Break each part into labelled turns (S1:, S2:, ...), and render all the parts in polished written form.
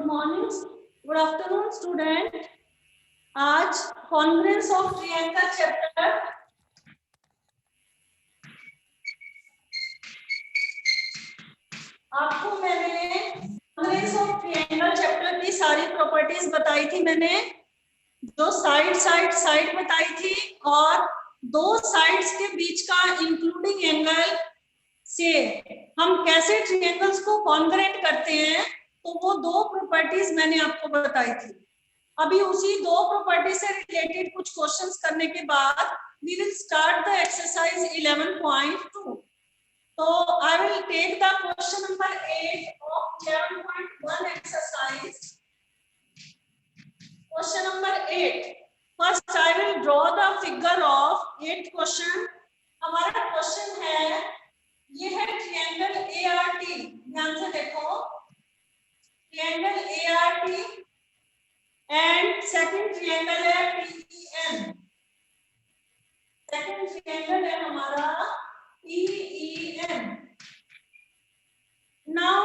S1: Good morning, good afternoon student. आज congruence of triangle chapter आपको मैंने कॉन्ग्रेंस ऑफ ट्रायंगल चैप्टर की सारी प्रॉपर्टीज बताई थी। मैंने जो साइड बताई थी और दो साइड्स के बीच का इंक्लूडिंग एंगल से हम कैसे ट्रायंगल्स को कॉन्ग्रेंट करते हैं, तो वो दो प्रॉपर्टीज मैंने आपको बताई थी। अभी उसी दो प्रॉपर्टी से रिलेटेड कुछ क्वेश्चंस करने के बाद we will start the exercise 11.2। तो I will take the question number 8 of 11.1 exercise. Question number 8, first I will draw the figure of 8 question. हमारा क्वेश्चन है, ये है ट्रायंगल ART। ध्यान से देखो, triangle ART and second triangle है PEN। Second triangle है हमारा PEN। नाउ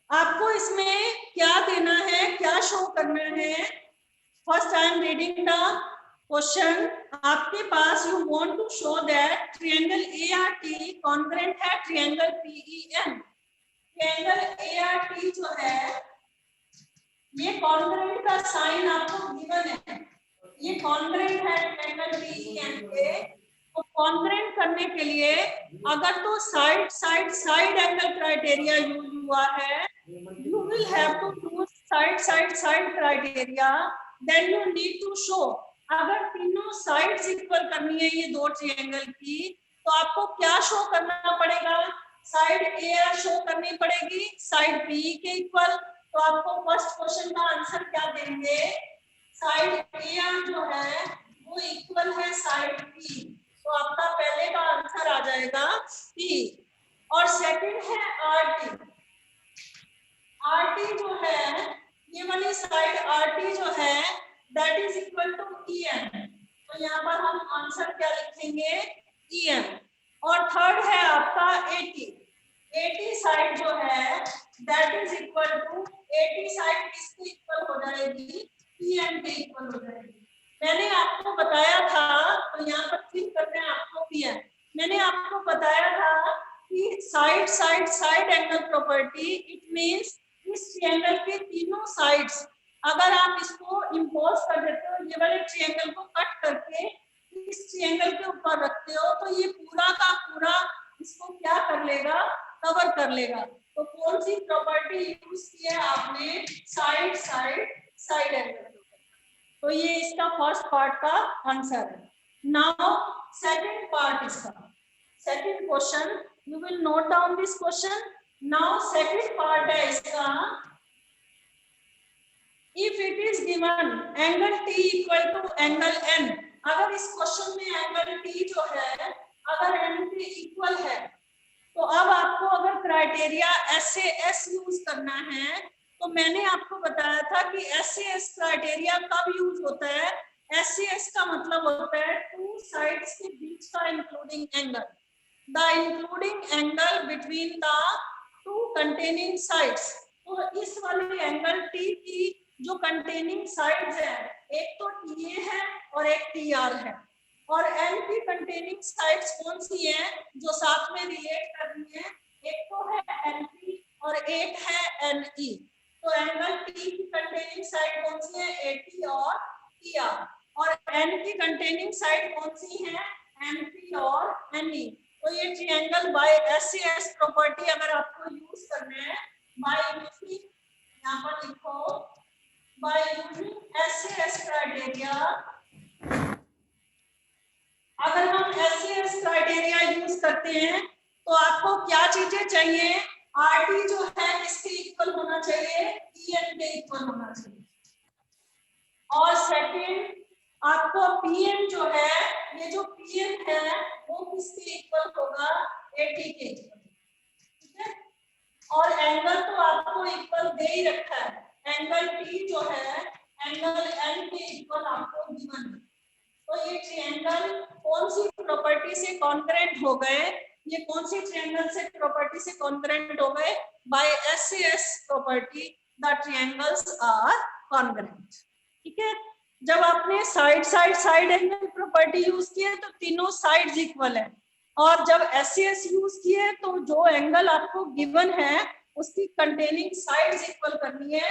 S1: आपको इसमें क्या देना है, क्या शो करना है? First I am reading the question. आपके पास you want to show that triangle ART congruent है ट्रायंगल PEN। ट्रायंगल ART जो है ये कॉन्ग्रेंट का साइन आपको गिवन है, ये कॉन्ग्रेंट है ट्रायंगल PEN के। तो कॉन्ग्रेंट करने के लिए अगर तो साइड एंगल क्राइटेरिया यूज हुआ है, you will have to use side criteria, then you need to show. अगर तीनों साइड्स इक्वल करनी है ये दो ट्रायंगल की, तो आपको क्या शो करना पड़ेगा? साइड AR शो करनी पड़ेगी साइड PE के इक्वल। तो आपको फर्स्ट क्वेश्चन का आंसर क्या देंगे? साइड AR जो है वो इक्वल है साइड PE, तो आपका पहले का आंसर आ जाएगा P। और सेकंड है RT। RT जो है ये वाली साइड RT जो है that is equal to EM। तो यहाँ पर हम आंसर क्या लिखेंगे? EM। और थर्ड है आपका AT। AT साइड जो है that is equal to, AT side किसके इक्वल हो जाएगी? PM के इक्वल हो जाएगी। मैंने आपको बताया था, तो यहाँ पर क्लिक करते हैं आपको PM। मैंने आपको बताया था कि side angle property, it means इस ट्रायंगल के तीनों साइड्स अगर आप इसको इंपोज कर देते हो, ये वाले ट्रायंगल को कट करके इस ट्रायंगल के ऊपर रखते हो, तो ये पूरा का पूरा इसको क्या कर लेगा? कवर कर लेगा। तो कौन सी प्रॉपर्टी यूज की है आपने? Side angle. तो ये इसका फर्स्ट पार्ट का आंसर है। नाउ सेकंड पार्ट इसका, second question, you will note down this question. Now second part है इसका, if it is given angle T equal to angle N। अगर इस क्वेश्चन में एंगल T जो है अगर N के इक्वल है, तो अब आपको अगर क्राइटेरिया SAS यूज करना है, तो मैंने आपको बताया था कि SAS क्राइटेरिया कब यूज होता है? SAS का मतलब होता है टू साइड्स के बीच का including angle, the including angle between the two containing sides. तो इस वाले एंगल T की जो कंटेनिंग साइड्स है, एक तो TA है और एक TR है, और N की कंटेनिंग साइड्स कौन सी हैं जो साथ में रिलेट कर रही हैं? एक तो है NP और एक है NE। तो एंगल T की कंटेनिंग साइड कौन सी है? AT और TR। और N की कंटेनिंग साइड कौन सी है? NP और NE। तो ये ट्रायंगल बाय SAS प्रॉपर्टी अगर आपको यूज करना है, बाय यूजिंग, यहाँ पर लिखो, बाय यूजिंग SAS क्राइटेरिया, अगर हम SAS क्राइटेरिया यूज करते हैं तो आपको क्या चीजें चाहिए? RT जो है किसके इक्वल होना चाहिए? EN के इक्वल होना चाहिए। और सेकंड आपको PM जो है, ये जो PM है वो किसके इक्वल होगा? AT के इक्वल। ठीक है, और एंगल तो आपको इक्वल दे ही रखा है, एंगल T जो है एंगल N के इक्वल आपको गिवन है। तो ये ट्रायंगल कौन सी प्रॉपर्टी से कॉन्ग्रेंट हो गए? ये कौन सी ट्रायंगल से प्रॉपर्टी से कॉन्ग्रेंट हो गए? By SAS property. The triangles are congruent. ठीक है, जब आपने साइड एंगल प्रॉपर्टी यूज की है तो तीनों साइड्स इक्वल है, और जब एससीएस यूज किए तो जो एंगल आपको गिवन है उसकी कंटेनिंग साइड्स इक्वल करनी है।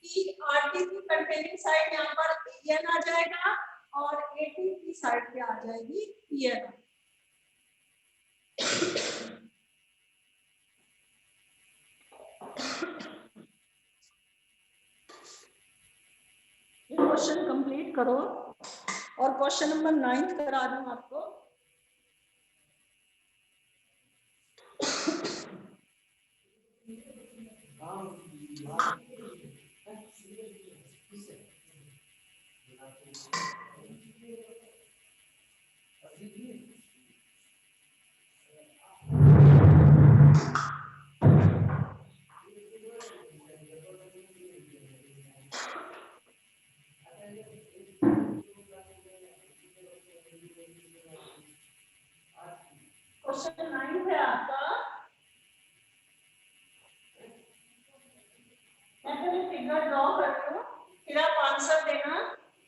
S1: कि आरटी की कंटेनिंग साइड यहाँ पर एन आ जाएगा और एटी की साइड क्या आ जाएगी, पीएन। क्वेश्चन कंप्लीट करो और क्वेश्चन नंबर 9 करा दूं आपको। क्वेश्चन 9 है आपका, मैं पहले फिगर ड्रॉ करती हूँ फिर आप आंसर देना।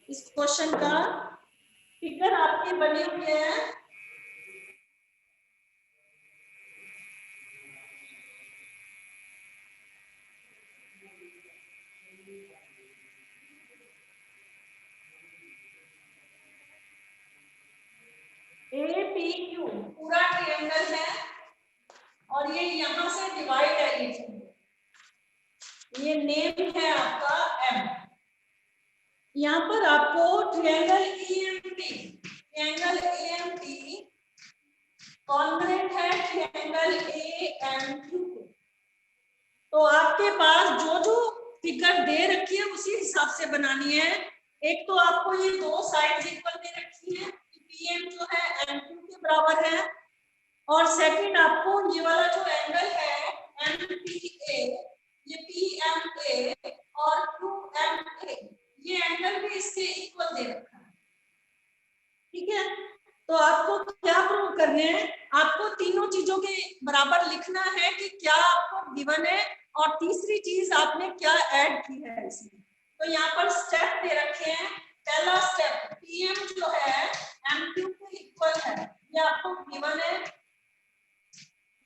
S1: इस क्वेश्चन का फिगर आपके बने हुए हैं। ए पी क्यू पूरा ट्रायंगल है और ये यहाँ से डिवाइड है, ये नेम है आपका एम। यहाँ पर आपको ट्रायंगल एएमटी कॉन्ग्रुएंट है ट्रायंगल एएमक्यू। तो आपके पास जो जो फिगर दे रखी है उसी हिसाब से बनानी है। एक तो आपको ये दो साइड्स इक्वल दे रखी है, पीएम जो है एमक्यू के बराबर है, और सेकंड आपको ये वाला जो एंगल है एमपीए, ये पीएमए और क्यूएमए, ये एंगल भी इसके इक्वल दे रखा है। ठीक है, तो आपको क्या प्रूव करने हैं, आपको तीनों चीजों के बराबर लिखना है कि क्या आपको गिवन है और तीसरी चीज आपने क्या ऐड की है इसमें। तो यहाँ पर स्टेप दे रखे हैं। पहला स्टेप पीएम जो है एमक्यू के इक्वल है, ये आपको गिवन है,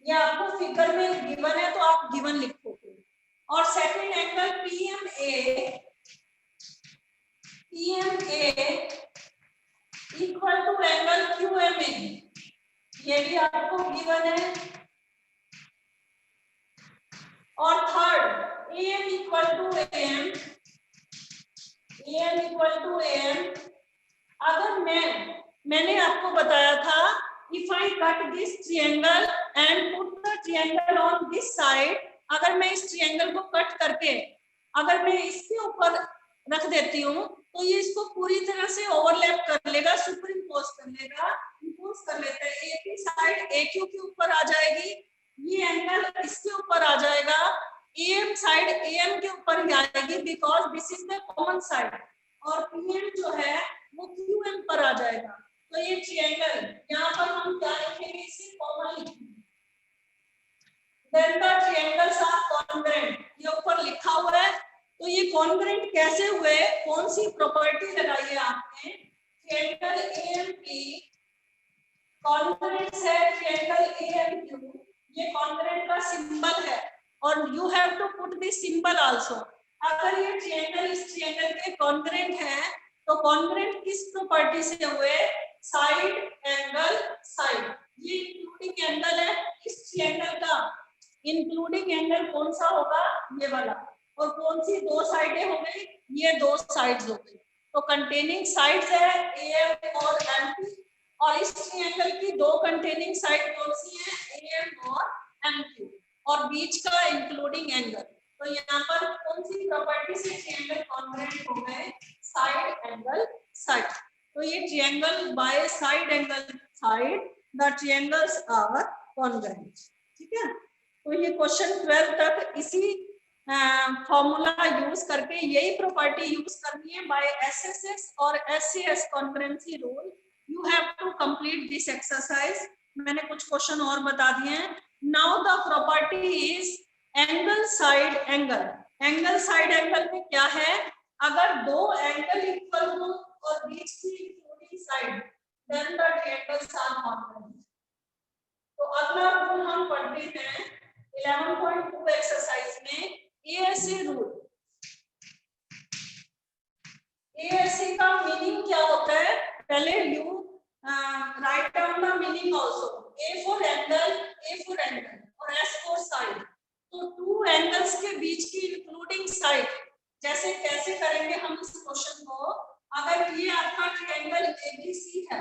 S1: ये आपको फिगर में गिवन है तो आप गिवन लिखोगे। और second angle PMA equal to angle QMA, ये भी आपको गिवन है। और third AM equal to AM, अगर मैंने आपको बताया था if I cut this triangle and put the triangle on this side, अगर मैं इस ट्रायंगल को कट करके अगर मैं इसके ऊपर रख देती हूँ तो ये इसको पूरी तरह से ओवरलैप कर लेगा, सुपर इम्पोज कर लेगा। इम्पोज कर लेता है, ए की साइड ए क्यू के ऊपर आ जाएगी, ये एंगल इसके ऊपर आ जाएगा, एएम साइड एएम के ऊपर ही आएगी because this is the common side, और पीएम जो है वो क्यूएम पर आ जाएगा। तो ये ट्रायंगल यहाँ पर हम क्या लिखेंगे, इसे कॉमन लिखेंगे। Then the triangles are congruent, ये ऊपर लिखा हुआ है। तो ये कॉन्ग्रुएंट कैसे हुए, कौन सी प्रॉपर्टी लगाई है आपने, ट्रायंगल एएमपी कॉन्ग्रुएंट है ट्रायंगल एएमक्यू, ये कॉन्ग्रुएंट का सिंबल है और you have to put this symbol also. अगर ये ट्रायंगल इस ट्रायंगल के कॉन्ग्रुएंट है तो कॉन्ग्रुएंट किस प्रॉपर्टी से हुए, साइड एंगल साइड, ये इंक्लूडिंग एंगल है इस ट्रायंगल का, इंक्लूडिंग एंगल कौन सा होगा, ये वाला, और कौन सी दो साइडें हो गई, ये दो साइड्स हो गई। तो कंटेनिंग साइड्स है एएम और एमपी, और इस ट्रायंगल की दो कंटेनिंग साइड कौन सी है, एएम और एमक्यू, और बीच का इंक्लूडिंग एंगल। तो यहाँ पर कौन सी प्रॉपर्टी से ट्रायंगल कॉन्ग्रुएंट हो गए, साइड एंगल साइड। तो ये triangle by side angle side the triangles are congruent. ठीक है, तो ये क्वेश्चन 12 तक इसी फॉर्मूला यूज करके यही प्रॉपर्टी यूज करनी है बाय एसएसएस और SCS concurrency rule. You have to complete this exercise. मैंने कुछ क्वेश्चन और बता दिए हैं। Now the property is angle side angle. Angle side angle में क्या है, अगर दो एंगल इक्वल हो और बीच की including side, then the triangles are congruent. तो अगला रूल हम पढ़ते हैं 11.2 एक्सरसाइज में, एएसए रूल। एएसए का मीनिंग क्या होता है, पहले you write down the meaning also. A for angle, A for angle और एस फॉर साइड। तो टू एंगल्स के बीच की इंक्लूडिंग साइड, जैसे कैसे करेंगे हम इस क्वेश्चन को, अगर ये आपका ट्रायंगल एबीसी है,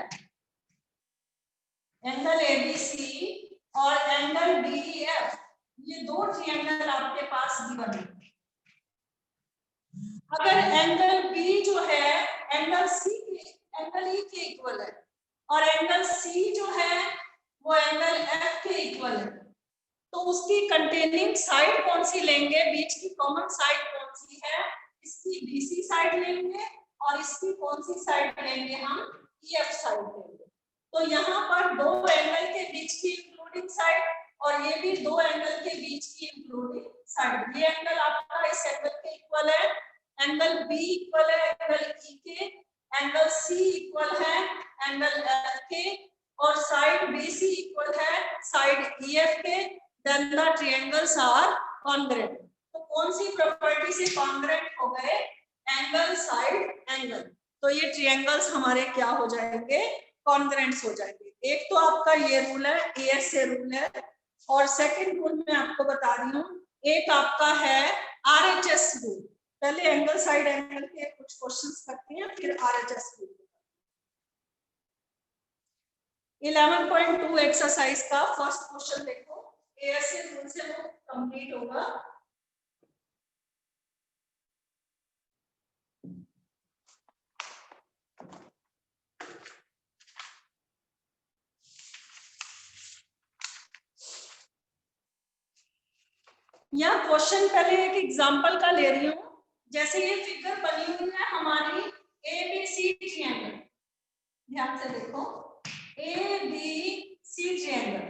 S1: एंगल एबीसी और एंगल डीईएफ, ये दो ट्रायंगल आपके पास गिवन है। अगर एंगल बी जो है एंगल सी एंगल ई के इक्वल है और एंगल सी जो है वो एंगल एफ के इक्वल है, तो उसकी कंटेनिंग साइड कौन सी लेंगे, बीच की कॉमन साइड कौन सी है, इसकी बीसी साइड लेंगे और इसकी कौन सी साइड लेंगे, हम ईएफ साइड लेंगे। तो यहाँ पर दो एंगल के बीच की इंक्लूडिंग साइड और ये भी दो एंगल के बीच की इंक्लूडिंग साइड, ये एंगल आपका इस एंगल के इक्वल है, एंगल बी इक्वल है एंगल ई के, एंगल सी इक्वल है एंगल एफ के और साइड बीसी इक्वल है साइड ईएफ के, then the triangles are congruent. तो कौन सी प्रॉपर्टी से कॉन्ग्रुएंट हो गए, एंगल साइड एंगल, तो ये ट्रायंगल्स हमारे क्या हो जाएंगे, कॉन्ग्रुएंट्स हो जाएंगे। एक तो आपका ये रूल है, एएसए रूल है, और सेकंड रूल मैं आपको बता रही हूँ, एक आपका है आरएचएस रूल। पहले एंगल साइड एंगल के कुछ क्वेश्चंस करते हैं, फिर आरएचएस रूल। 11.2 एक्सरसाइज का फर्स्ट क्वेश्चन देखो, एएसए रूल से वो कंप्लीट होगा। यह क्वेश्चन पहले एक एग्जांपल का ले रही हूँ, जैसे ये फिगर बनी हुई है हमारी एबीसी ट्रायंगल, ध्यान से देखो एबीसी ट्रायंगल,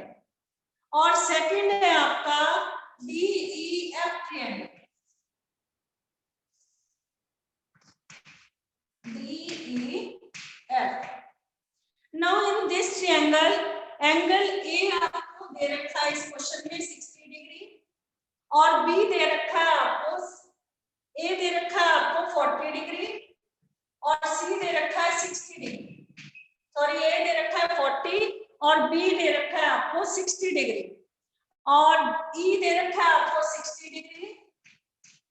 S1: और सेकंड है आपका DEF triangle, DEF. Now in this triangle, angle A आपको दे रखा है इस क्वेश्चन में 60 डिग्री और B दे रखा है आपको, A दे रखा है आपको 40 डिग्री और C दे रखा है 60 डिग्री। सॉरी, A दे रखा है 40 और B दे रखा है आपको 60 डिग्री और E दे रखा है आपको 60 डिग्री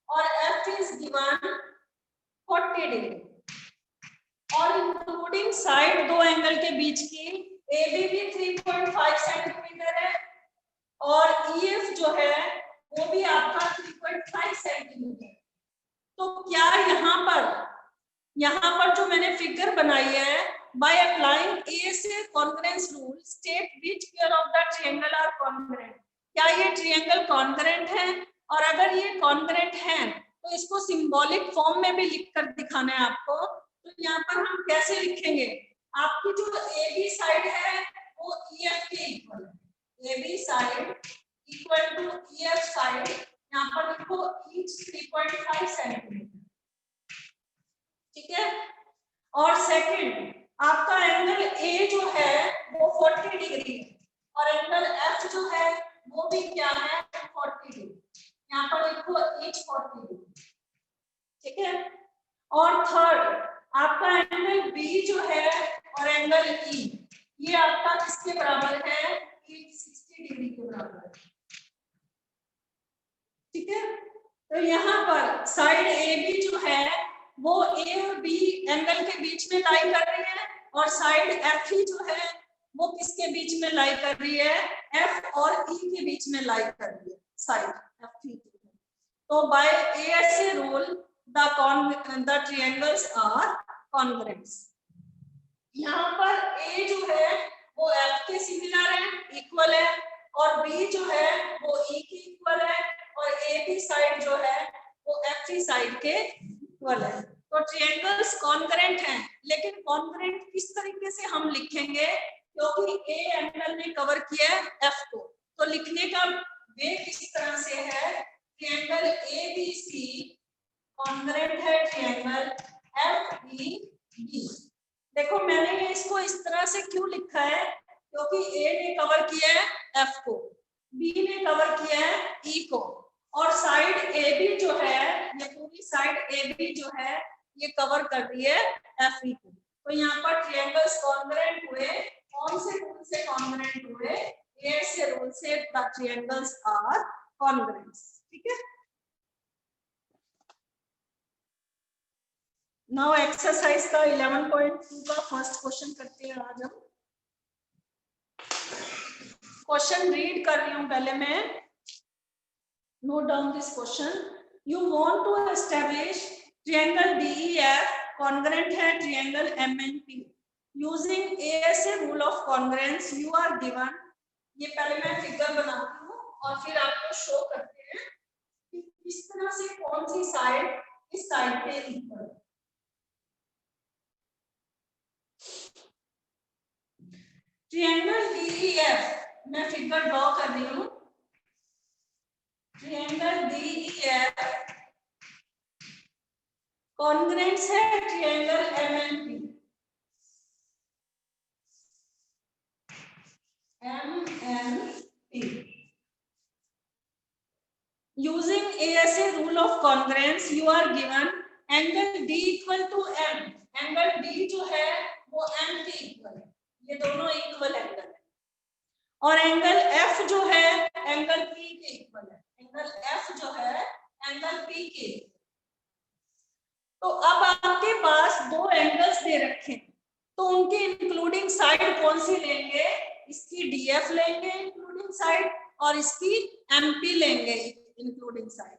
S1: और F इज गिवन 40 डिग्री और इंक्लूडिंग साइड दो एंगल के बीच की AB भी 3.5 सेंटीमीटर है और EF जो है वो भी आपका 3.5 सेंटीमीटर। तो क्या यहाँ पर जो मैंने फिगर बनाई है, by applying ASA congruence rule state which pair of the triangle are congruent, क्या ये ट्रायंगल कॉन्ग्रुएंट है, और अगर ये कॉन्ग्रुएंट है तो इसको सिंबॉलिक फॉर्म में भी लिखकर दिखाना है आपको। तो यहाँ पर हम कैसे लिखेंगे, आपकी जो AB साइड है वो EF के इक्वल है, AB side equal to EF side, यहाँ पर लिखो ईच 3.5 सेंटीमीटर, ठीक है। और सेकंड आपका एंगल A जो है वो 40 डिग्री और एंगल F जो है वो भी क्या है 40 डिग्री, यहाँ पर लिखो ईच 40 डिग्री, ठीक है। और थर्ड आपका एंगल B जो है और एंगल E, ये आपका किसके बराबर है, 60 डिग्री के बराबर है, ठीक है। तो यहाँ पर साइड AB जो है वो A और B एंगल के बीच में लाई कर रही है और साइड FE जो है वो किसके बीच में लाई कर रही है, F और E के बीच में लाई कर रही है साइड FE। तो by ASA rule the triangles are congruent। यहाँ पर A जो है वो F के सिमिलर है, इक्वल है, और B जो है वो E के इक्वल है और AB साइड जो है वो FE साइड के इक्वल है। तो ट्रायंगल्स कॉन्ग्रुएंट हैं, लेकिन कॉन्ग्रुएंट किस तरीके से हम लिखेंगे, क्योंकि A एंगल ने कवर किया है F को, तो लिखने का वे किस तरह से है, ट्रायंगल ABC कॉन्ग्रेंट है ट्रायंगल FEB। देखो मैंने ये इसको इस तरह से क्यों लिखा है, क्योंकि A ने कवर किया है F को, B ने कवर किया है E को, और साइड AB जो है, ये पूरी साइड AB जो है ये कवर कर रही है FE को। तो यहाँ पर ट्रायंगल्स कॉन्ग्रेंट हुए, कौन से रूल से कॉन्ग्रेंट हुए? ए से रूल से द ट्रायंगल्स आर कॉन्ग्रेंट। ठीक है, नाउ एक्सरसाइज का 11.2 का फर्स्ट क्वेश्चन करते हैं आज हम। क्वेश्चन रीड कर रही हूं पहले मैं, note down this question. You want to establish triangle DEF congruent है triangle MNP using A S A rule of congruence you are given. ये पहले मैं फिगर बनाती हूँ और फिर आपको शो करते हैं कि किस तरह से कौन सी साइड इस साइड पे इक्वल है। ट्रायंगल DEF मैं फिगर ड्रॉ कर रही हूँ। ट्रायंगल DEF कॉन्ग्रेंस है triangle MNP। Using ASA rule of congruence, you are given angle D equal to M. Angle D जो है वो M के इक्वल है, ये दोनों इक्वल एंगल है। और एंगल F जो है एंगल P के इक्वल है। एंगल F जो है एंगल P के। तो अब आपके पास दो एंगल्स दे रखे हैं, तो उनके इंक्लूडिंग साइड कौन सी लेंगे? इसकी DF लेंगे इंक्लूडिंग साइड, और इसकी MP लेंगे इंक्लूडिंग साइड।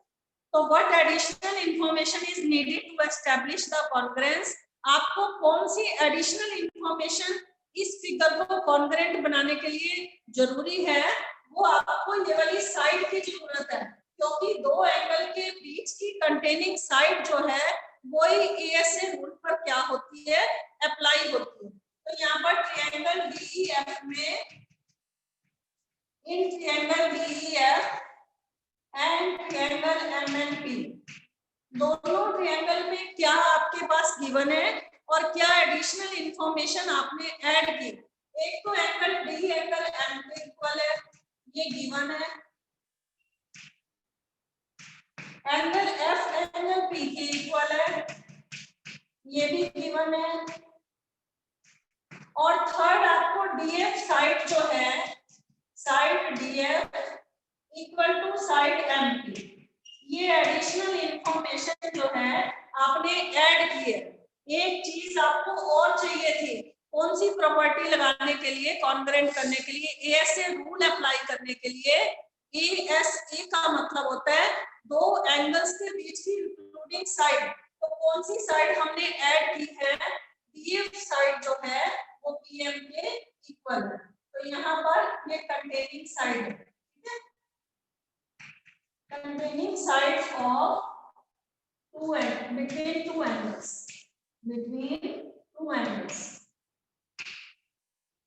S1: तो what additional information is needed to establish the congruence? आपको कौन सी एडिशनल इंफॉर्मेशन इस फिगर को कॉन्ग्रेंट बनाने के लिए जरूरी है? वो आपको ये वाली साइड की जरूरत है, क्योंकि दो एंगल के बीच की कंटेनिंग साइड जो है वही ASA रूल पर क्या होती है? अप्लाई होती है। तो यहाँ पर ट्रायंगल DEF में, in triangle DEF and triangle MNP, दोनों ट्रायंगल में क्या आपके पास गिवन है और क्या एडिशनल इंफॉर्मेशन आपने ऐड की? एक तो एंगल D एंगल M के इक्वल है, ये गिवन है। एंगल F एंगल P के इक्वल है, ये भी गिवन है। और थर्ड आपको DF साइड जो है, side DF equal to side MP, ये एडिशनल इंफॉर्मेशन जो है आपने ऐड की है। एक चीज आपको और चाहिए थी, कौन सी प्रॉपर्टी लगाने के लिए? कॉन्ग्रेंट करने के लिए, ASA रूल अप्लाई करने के लिए। ASA का मतलब होता है दो एंगल्स के बीच की इंक्लूडिंग साइड। तो कौन सी साइड हमने ऐड की है? DF साइड जो है वो PM के इक्वल है। तो यहाँ पर ये कंटेनिंग साइड है, ठीक है? containing sides of between two angles।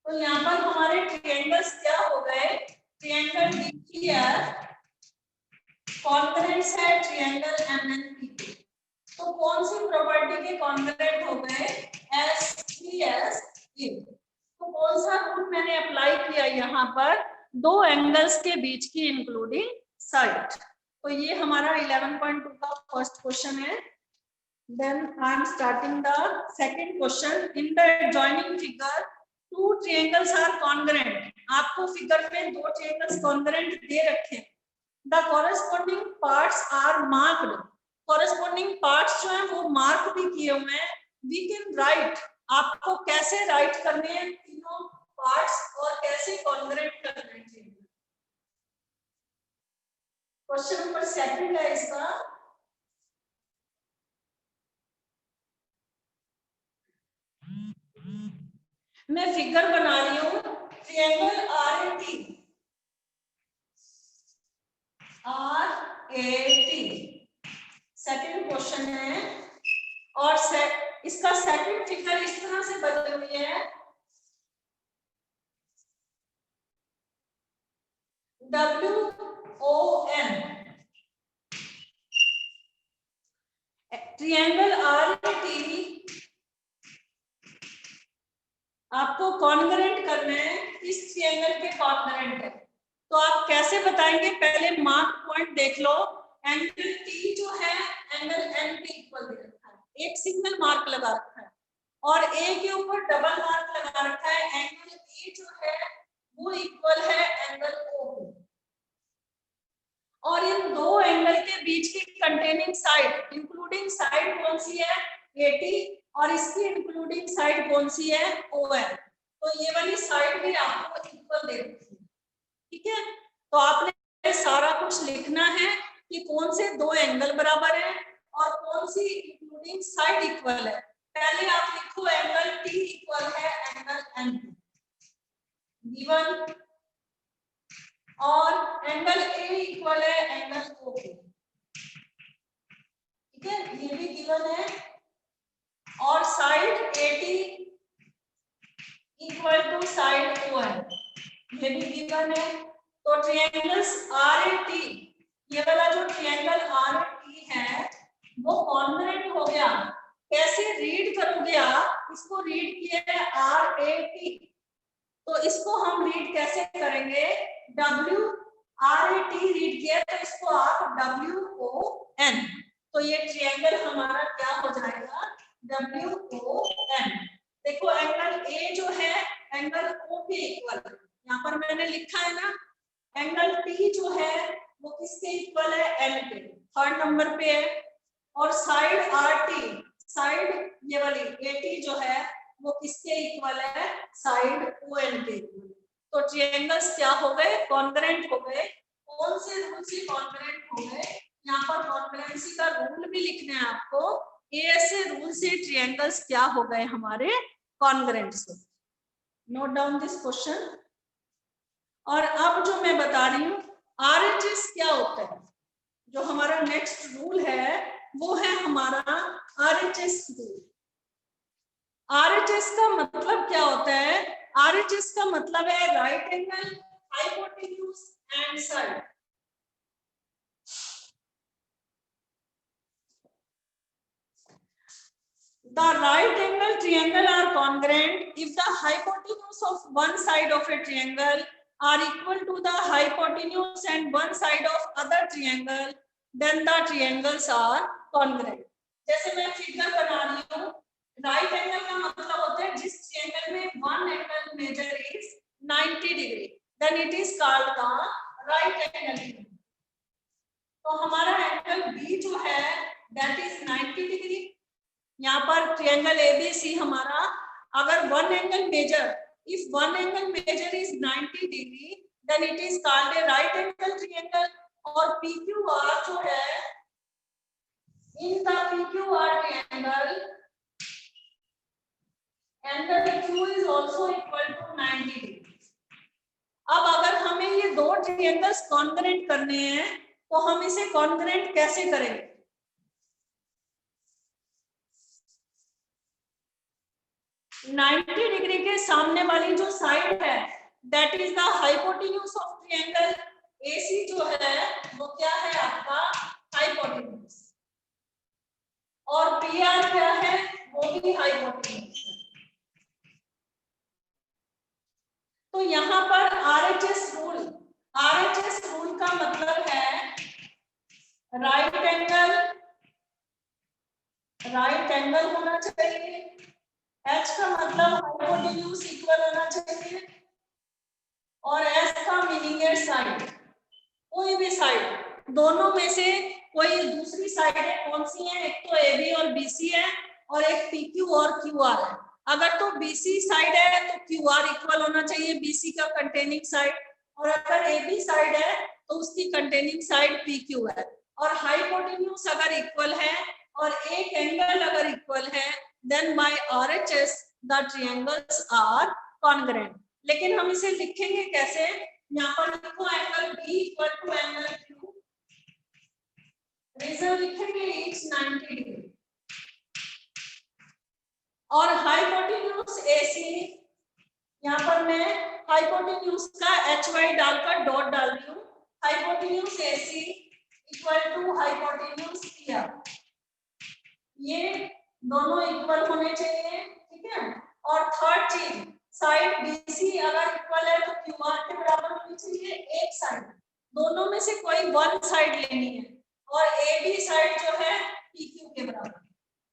S1: तो यहाँ पर हमारे ट्रायंगल्स क्या हो गए? ट्रायंगल DEF कॉन्ग्रेंस है ट्रायंगल MNP। तो कौन सी प्रॉपर्टी के कॉन्ग्रेंट हो गए? SPSA। तो कौन सा रूल मैंने अप्लाई किया यहाँ पर? दो एंगल्स के बीच की इंक्लूडिंग साइड। तो ये हमारा 11.2 का फर्स्ट क्वेश्चन है। Then I am starting the second question. In the adjoining figure, two triangles are congruent. आपको फिगर में दो triangles congruent दे रखे हैं। The corresponding parts are marked. Corresponding parts जो हैं वो मार्क भी किए हुए हैं। We can write. आपको कैसे राइट करने हैं तीनों पार्ट्स और कैसे congruent करने हैं? क्वेश्चन नंबर सेकंड है इसका। मैं फिगर बना रही हूँ ट्रायंगल RAT। सेकंड क्वेश्चन है और इसका सेकंड फिगर इस तरह से बनी हुई है। WON ट्रायंगल आरटी आपको कॉन्ग्रेंट करना है, किस ट्रायंगल के कॉन्ग्रेंट है। तो आप कैसे बताएंगे, पहले मार्क पॉइंट देख लो। एंगल टी जो है एंगल एन के इक्वल दे रखा है, एक सिंगल मार्क लगा रखा है, और ए के ऊपर डबल मार्क लगा रखा है। एंगल ए जो है वो इक्वल है एंगल ओ के, और इन दो एंगल के बीच की कंटेनिंग साइड इंक्लूडिंग साइड कौन सी है, एटी, और इसकी इंक्लूडिंग साइड कौन सी है, ओएन। तो ये वाली साइड भी आपको इक्वल दे रखी है, ठीक है। तो आपने सारा कुछ लिखना है कि कौन से दो एंगल बराबर है और कौन सी इंक्लूडिंग साइड इक्वल है। पहले आप लिखो एंगल टी इक्वल है एंगल एन गिवन, और एंगल ए इक्वल है एंगल ओ के, ठीक है, ये भी गिवन है। और side AT equal to side ON, ये भी गिवन है। तो ट्रायंगल्स आर ए टी, ये वाला जो ट्रायंगल आर ए टी है वो कॉन्ग्रेंट हो गया। कैसे रीड करोगे आप, इसको रीड किया है आर ए टी, तो इसको हम रीड कैसे करेंगे, W R A T read किया तो इसको आप डब्ल्यू ओ एन, तो ये ट्रायंगल हमारा क्या हो जाएगा, डब्ल्यू ओ एन। देखो एंगल ए जो है एंगल ओ के इक्वल, यहाँ पर मैंने लिखा है ना, एंगल टी जो है वो किसके इक्वल है, एन के, थर्ड नंबर पे है। और साइड आर टी, साइड ये वाली एटी जो है वो किसके इक्वल है, साइड ओ एन के इक्वल। तो ट्रायंगल्स क्या हो गए, कॉन्ग्रेंट हो गए। कौन से रूल से कॉन्ग्रेंट हो गए, यहाँ पर कॉन्ग्रेंसी का रूल भी लिखना है आपको। ऐसे रूल से ट्रायंगल्स क्या हो गए हमारे, कॉन्ग्रेंट से। Note down this question. और अब जो मैं बता रही हूँ आरएचएस क्या होता है, जो हमारा नेक्स्ट रूल है वो है हमारा आरएचएस रूल। आरएचएस का मतलब क्या होता है, आरएचएस का मतलब है right angle, hypotenuse and side. The right angle triangle are congruent if the hypotenuse of one side of a triangle are equal to the hypotenuse and one side of other triangle, then the triangles are congruent. जैसे मैं figure बना रही हूँ, right angle का मतलब होता है जिस ट्रायंगल में one angle measure is 90 degree, then it is called the right angle. तो हमारा एंगल बी जो है दैट इज 90 डिग्री। यहाँ पर ट्रायंगल एबीसी हमारा, अगर one angle measure, if one angle measure is 90 degree then it is called a right angle triangle. और PQR जो है, in the PQR triangle angle Q is also equal to 90 degree. अब अगर हमें ये दो ट्रायंगल्स कॉन्ग्रेंट करने हैं तो हम इसे कॉन्ग्रेंट कैसे करेंगे, नाइन्टी डिग्री के सामने वाली जो साइड है that is the hypotenuse of triangle AC जो है वो क्या है आपका हाइपोटेन्यूज, और पीआर क्या है वो भी हाइपोटेन्यूज है। तो यहाँ पर आरएचएस रूल, आरएचएस रूल का मतलब है राइट एंगल होना चाहिए, H का मतलब हाइपोटेन्यूज इक्वल होना चाहिए, और S का मीनिंग है साइड, कोई भी साइड, दोनों में से कोई दूसरी साइड है, कौन सी है, एक तो AB और BC है और एक PQ और QR है। अगर तो BC साइड है तो QR इक्वल होना चाहिए BC का कंटेनिंग साइड, और अगर AB साइड है तो उसकी कंटेनिंग साइड PQ है। और हाइपोटेन्यूज अगर इक्वल है और एक एंगल अगर इक्वल है then by RHS the triangles are congruent। लेकिन हम इसे लिखेंगे कैसे, यहाँ पर लिखो angle B equal to angle Q, reason लिखेंगे each 90 डिग्री, और हाइपोटेन्यूज AC, यहाँ पर मैं हाइपोटेन्यूज का HY डालकर डॉट डाल रही हूँ, hypotenuse AC equal to hypotenuse PR। ये दोनों इक्वल होने चाहिए, ठीक है। और थर्ड चीज, साइड बीसी अगर इक्वल है तो क्यूआर के बराबर होनी चाहिए एक साइड, दोनों में से कोई वन साइड लेनी है, और एबी साइड जो है पीक्यू के बराबर,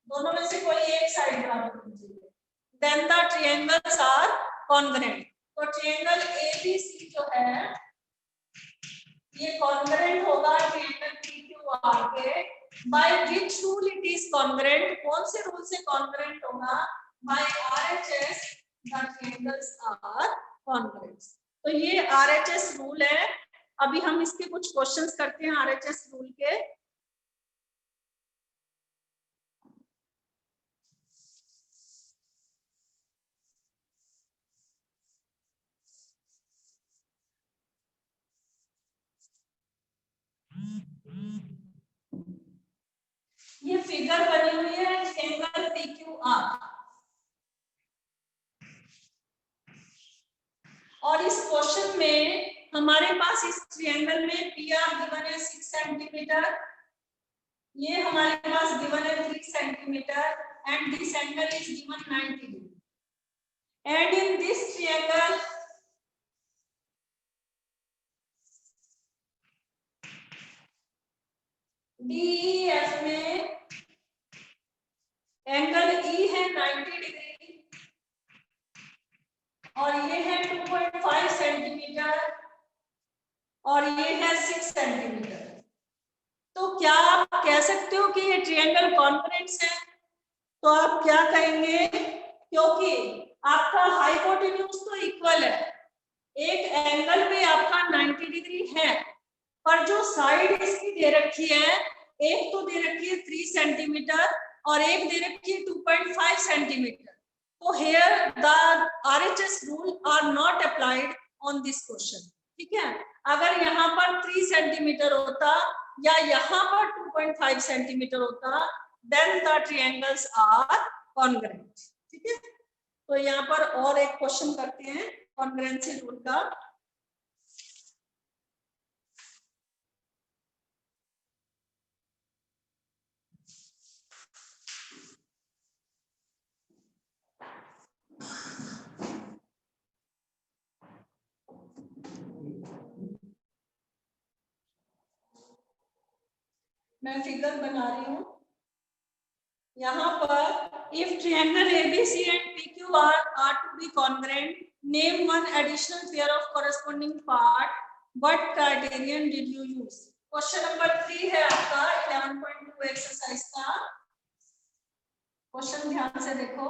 S1: दोनों में से कोई एक साइड बराबर होनी चाहिए। Then the triangles are congruent. तो ट्रायंगल एबीसी जो है ये कॉन्ग्रुएंट होगा ट्रायंगल पीक्यूआर के। By which rule it is congruent, कौन से रूल से कॉन्ग्रुएंट होगा? By RHS the triangles are congruent. तो ये आरएचएस रूल है। अभी हम इसके कुछ क्वेश्चंस करते हैं आरएचएस रूल के। ये फिगर बनी हुई है ट्रायंगल पीक्यूआर, और इस क्वेश्चन में हमारे पास इस ट्रायंगल में पीआर गिवन है 6 सेंटीमीटर, ये हमारे पास गिवन है 3 centimetre, and this angle is given 90 degree, and in this triangle DEF में एंगल ई है 90 डिग्री और ये है 2.5 सेंटीमीटर और ये है 6 सेंटीमीटर। तो क्या आप कह सकते हो कि ये ट्रायंगल कॉन्ग्रुएंट है? तो आप क्या कहेंगे, क्योंकि आपका हाइपोटेन्यूज तो इक्वल है, एक एंगल पे आपका 90 डिग्री है, पर जो साइड इसकी दे रखी है, एक तो दे रखी है 3 सेंटीमीटर और एक दे रखी है 2.5 सेंटीमीटर। तो here the RHS rule are not applied on this question, ठीक है। अगर यहाँ पर 3 सेंटीमीटर होता या यहाँ पर 2.5 सेंटीमीटर होता, then the triangles are congruent, ठीक है। तो यहाँ पर और एक क्वेश्चन करते हैं कॉन्ग्रुएंसी रूल का। मैं फिगर बना रही हूँ यहाँ पर। If triangle ABC and PQR are to be congruent, name one additional pair of corresponding part, what criterion did you use? Question number 3 है आपका 11.2 एक्सरसाइज का। क्वेश्चन ध्यान से देखो।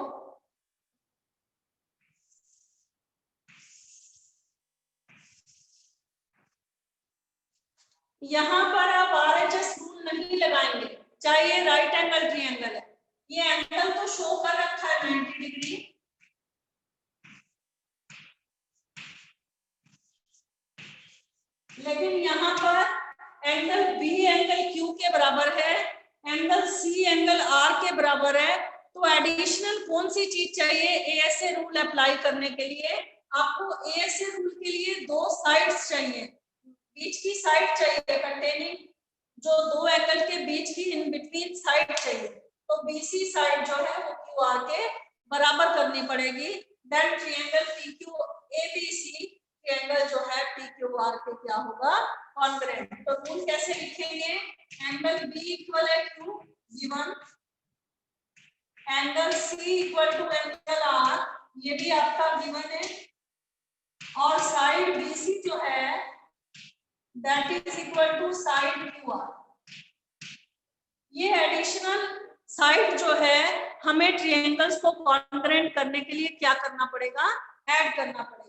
S1: यहाँ पर आप आरएचएस रूल नहीं लगाएंगे, चाहे ये राइट एंगल ट्रायंगल है, ये एंगल तो शो कर रखा है 90 डिग्री, लेकिन यहाँ पर एंगल बी एंगल क्यू के बराबर है, एंगल सी एंगल आर के बराबर है। तो एडिशनल कौन सी चीज चाहिए एएसए रूल अप्लाई करने के लिए? आपको एएसए रूल के लिए दो साइड्स चाहिए, बीच की साइड चाहिए कंटेनिंग, जो दो एंगल के बीच की इन बिटवीन साइड चाहिए। तो बीसी साइड जो है वो क्यूआर के बराबर करनी पड़ेगी। Then triangle PQ ABC triangle जो है पीक्यूआर के क्या होगा? कॉन्ग्रुएंट। तो रूल कैसे लिखेंगे? एंगल बी इक्वल है to given, angle C equal to angle R, ये भी आपका गिवन है, और साइड बीसी जो है that is equal to side QR. ये एडिशनल साइड जो है हमें ट्रायंगल्स को कॉन्ग्रुएंट करने के लिए क्या करना पड़ेगा? ऐड करना पड़ेगा।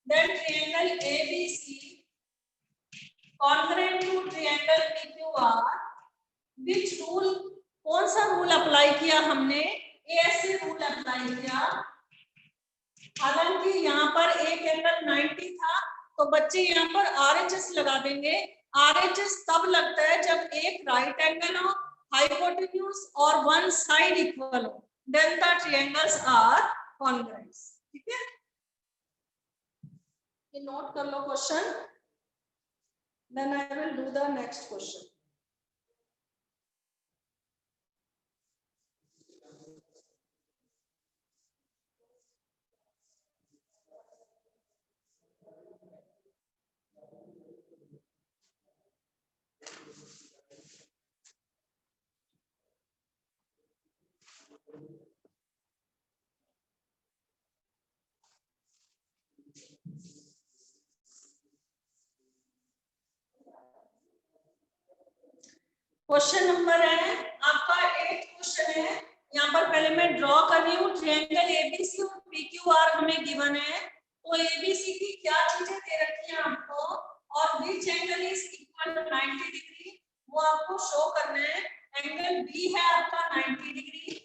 S1: Then triangle ABC congruent to triangle PQR, which rule, कौन सा रूल अप्लाई किया हमने? एएसए रूल अप्लाई किया। हालांकि यहाँ पर एक एंगल 90 था, तो बच्चे यहाँ पर आरएचएस लगा देंगे। आरएचएस तब लगता है जब एक राइट एंगल हो, हाइपोटेन्यूज और वन साइड इक्वल हो, then the triangles are congruent, ठीक है। ये नोट कर लो question, then I will do the next question. Question number है आपका 8 क्वेश्चन है। यहाँ पर पहले मैं ड्रॉ कर रही हूँ ट्रायंगल एबीसी और पीक्यूआर हमें गिवन है। तो एबीसी की क्या चीजें दे रखी हैं आपको और which angle is equal to 90 degree वो आपको शो करना है। एंगल बी है आपका 90 डिग्री।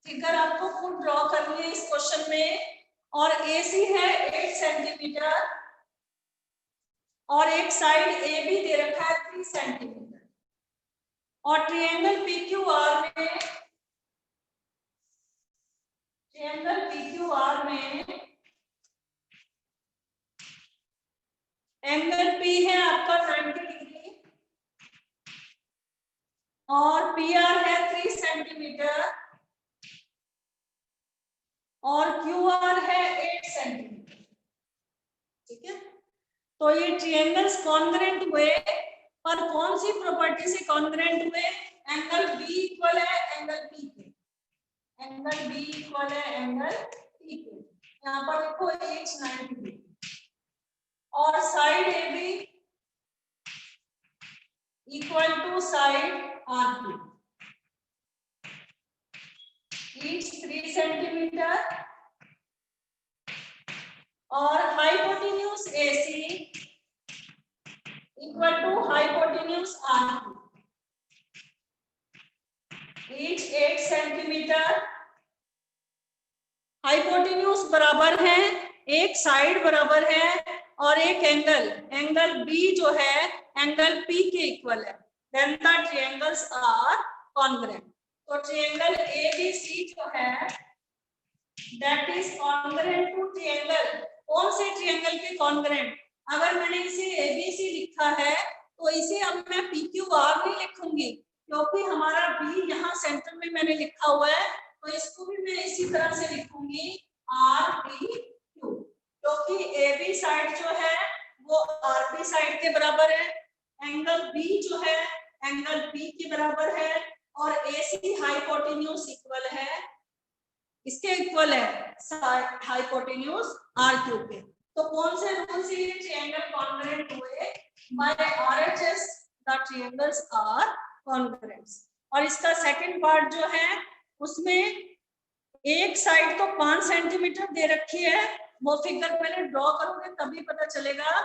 S1: फिगर आपको खुद ड्रॉ करनी है इस क्वेश्चन में। और एसी है 8 सेंटीमीटर और एक साइड ए भी दे रखा है 3 सेंटीमीटर। और ट्रायंगल पीक्यूआर में एंगल पी है आपका 90 डिग्री और पीआर है 3 सेंटीमीटर और क्यूआर है 8 सेंटीमीटर। ठीक है, तो ये ट्रायंगल्स कॉन्ग्रुएंट हुए पर कौन सी प्रॉपर्टी से कॉन्ग्रुएंट हुए? एंगल बी इक्वल है एंगल पी के। एंगल बी इक्वल है एंगल पी के। यहाँ पर देखो एच 90 डिग्री और side A B equal to side R two, each 3 centimetre और hypotenuse AC equal to hypotenuse R2, each 8 centimetre. Hypotenuse बराबर है, एक साइड बराबर है और एक एंगल B जो है एंगल P के इक्वल है। Then the triangles are congruent. तो ट्रायंगल ABC जो है that is congruent to triangle. कौन से ट्रायंगल के कॉन्ग्रुएंट? अगर मैंने इसे ABC लिखा है तो इसे अब मैं PQR नहीं लिखूंगी क्योंकि हमारा B यहाँ सेंटर में मैंने लिखा हुआ है, तो इसको भी मैं इसी तरह से लिखूंगी RPQ, क्योंकि AB साइड जो है वो RP साइड के बराबर है, एंगल B जो है एंगल P के बराबर है और AC हाइपोटेन्यूज इक्वल है, इसके इक्वल है हाइपोटेन्यूज RQ के। तो कौन से रूल से ये ट्रायंगल कॉन्ग्रुएंट हुए? By RHS the triangles are congruent. और इसका सेकंड पार्ट जो है उसमें एक साइड तो 5 सेंटीमीटर दे रखी है, वो फिगर पहले ड्रॉ करोगे तभी पता चलेगा।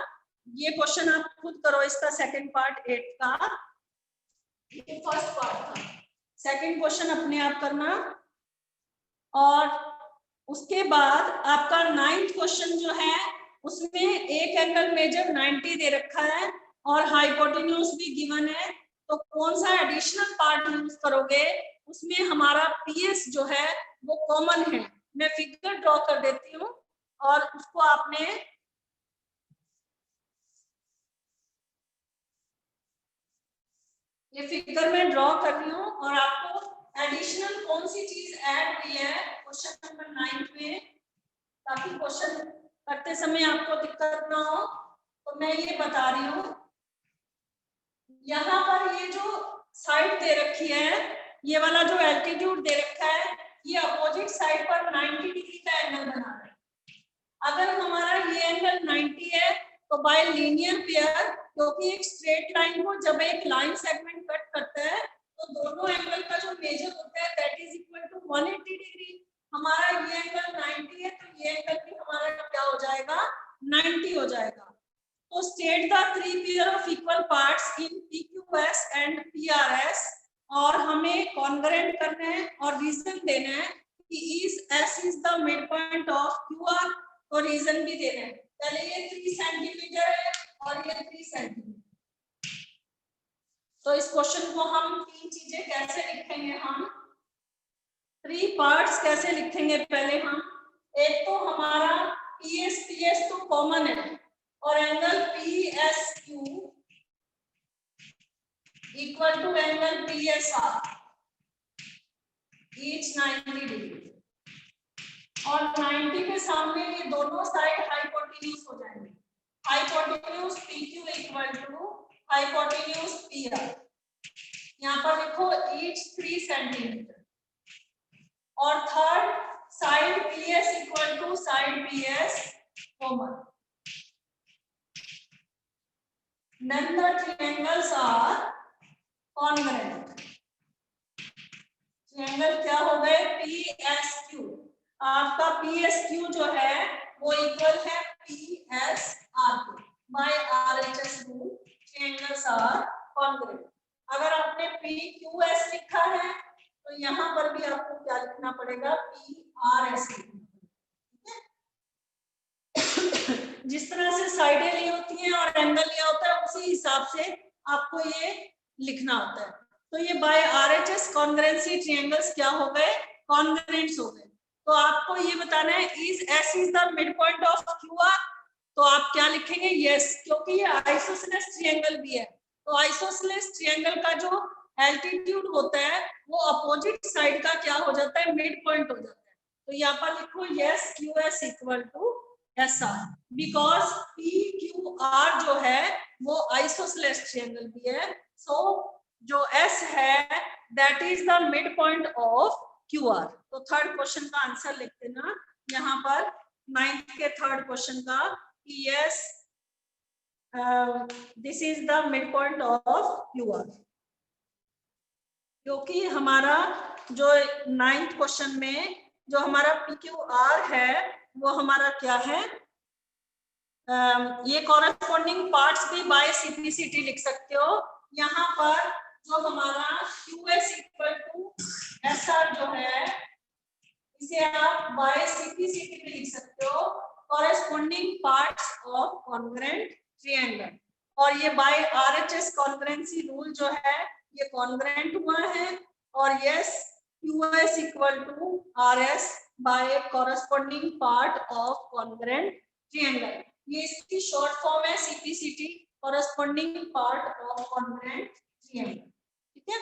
S1: ये क्वेश्चन आप खुद करो इसका सेकंड पार्ट 8 का, ये फर्स्ट पार्ट था, सेकंड क्वेश्चन अपने आप करना। और उसके बाद आपका 9th क्वेश्चन जो है उसमें एक एंगल मेजर 90 दे रखा है और हाइपोटेन्यूज भी गिवन है, तो कौन सा एडिशनल पार्ट यूज करोगे? उसमें हमारा पीएस जो है वो कॉमन है। मैं फिगर ड्रॉ कर देती हूँ और उसको आपने ये फिगर में ड्रॉ कर रही हूँ और आपको एडिशनल कौन सी चीज ऐड हुई है क्वेश्चन नंबर 9 में, ताकि क्वेश्चन करते समय आपको दिक्कत ना हो, तो मैं ये बता रही हूँ। यहाँ पर ये जो साइड दे रखी है, ये वाला जो एल्टीट्यूड दे रखा है, ये अपोजिट साइड पर 90 डिग्री का एंगल बना रहा है। अगर हमारा ये एंगल 90 है तो बाय लीनियर पेयर, क्योंकि एक स्ट्रेट लाइन को जब एक लाइन सेगमेंट कट करता है तो दोनों एंगल का जो मेजर होता है that is equal to 180 degree. हमारा ये एंगल 90 है तो ये एंगल भी हमारा क्या हो जाएगा? 90 हो जाएगा। तो state the 3 pair of equal parts in PQS and PRS, और हमें कॉन्ग्रुएंट करना है और रीजन देना है कि S is the mid point of QR, तो रीजन भी देना है। पहले ये 3 सेंटीमीटर है और ये 3 सेंटीमीटर। तो इस क्वेश्चन को हम 3 चीजें कैसे लिखेंगे? हम 3 पार्ट्स कैसे लिखेंगे? पहले हम एक तो हमारा PS तो कॉमन है और angle PSQ equal to angle PSR each 90 degree, और 90 के सामने ये दोनों साइड हाइपोटेन्यूज हो जाएंगे। Hypotenuse PQ equal to hypotenuse PR। यहाँ पर देखो ईच 3 सेंटीमीटर, और third side PS equal to side PS common. then the triangles are congruent. Triangle क्या हो गए, PSQ, आपका PSQ जो है वो इक्वल है PSR को by RHS rule, triangles are congruent. अगर आपने PQS लिखा है तो यहाँ पर भी आपको क्या लिखना पड़ेगा, PRS। जिस तरह से साइडें ली होती हैं और एंगल लिया होता है उसी हिसाब से आपको ये लिखना होता है। तो ये बाय RHS कॉन्ग्रुएंसी ट्रायंगल्स क्या हो गए, कॉन्ग्रुएंट्स हो गए। तो आपको ये बताना है is S is the mid point of QR, तो आप क्या लिखेंगे, यस, क्योंकि ये आइसोसेलेस ट्रायंगल भी है। तो आइसोसेलेस ट्रायंगल का जो एल्टीट्यूड होता है वो अपोजिट साइड का क्या हो जाता है, मिड पॉइंट हो जाता है। तो यहाँ पर लिखो yes QS equal to SR, because PQR जो है वो आइसोसेलेस ट्रायंगल भी है। सो जो S है that is the mid point of QR। तो थर्ड क्वेश्चन का आंसर लिख देना यहाँ पर, 9th के थर्ड क्वेश्चन का, yes this is the midpoint of QR। क्योंकि हमारा जो 9th क्वेश्चन में जो हमारा PQR है वो हमारा क्या है, ये कॉरेस्पॉन्डिंग पार्ट्स भी बाय CPCT लिख सकते हो। यहाँ पर जो हमारा QS इक्वल टू SR जो है इसे आप बाय CPCT भी लिख सकते हो, corresponding parts of congruent triangle. और ये बाय RHS कॉन्ग्रुएंसी रूल जो है ये कॉन्ग्रुएंट हुआ है, और yes QS equal to RS by corresponding part of congruent triangle. ये इसकी शॉर्ट फॉर्म है CPCT, corresponding part of congruent triangle. ठीक है।